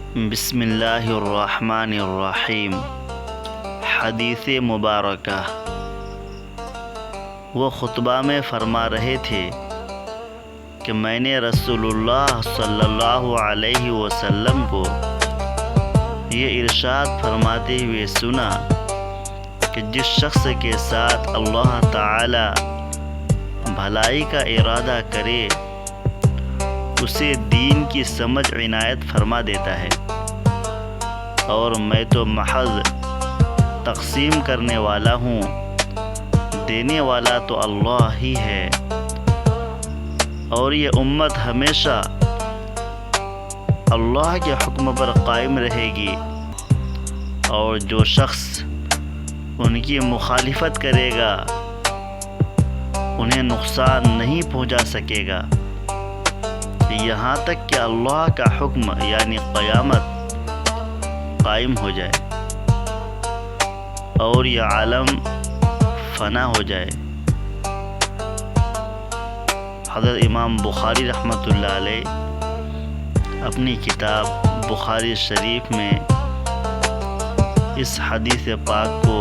بسم اللہ الرحمن الرحیم۔ حدیث مبارکہ۔ وہ خطبہ میں فرما رہے تھے کہ میں نے رسول اللہ صلی اللہ علیہ وسلم کو یہ ارشاد فرماتے ہوئے سنا کہ جس شخص کے ساتھ اللہ تعالی بھلائی کا ارادہ کرے اسے دین کی سمجھ عنایت فرما دیتا ہے، اور میں تو محض تقسیم کرنے والا ہوں، دینے والا تو اللہ ہی ہے۔ اور یہ امت ہمیشہ اللہ کے حکم پر قائم رہے گی، اور جو شخص ان کی مخالفت کرے گا انہیں نقصان نہیں پہنچا سکے گا، یہاں تک کہ اللہ کا حکم یعنی قیامت قائم ہو جائے اور یہ عالم فنا ہو جائے۔ حضرت امام بخاری رحمۃ اللہ علیہ اپنی کتاب بخاری شریف میں اس حدیث پاک کو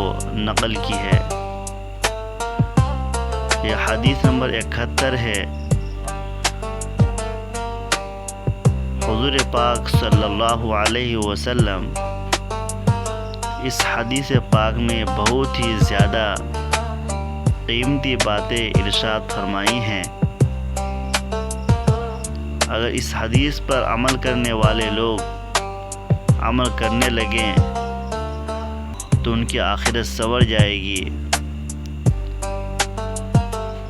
نقل کی ہے۔ یہ حدیث نمبر 71 ہے۔ حضور پاک صلی اللہ علیہ وسلم اس حدیث پاک میں بہت ہی زیادہ قیمتی باتیں ارشاد فرمائی ہیں۔ اگر اس حدیث پر عمل کرنے والے لوگ عمل کرنے لگیں تو ان کی آخرت سنور جائے گی،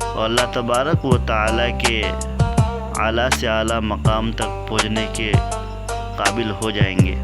اور اللہ تبارک و تعالی کے اعلیٰ سے اعلیٰ مقام تک پہنچنے کے قابل ہو جائیں گے۔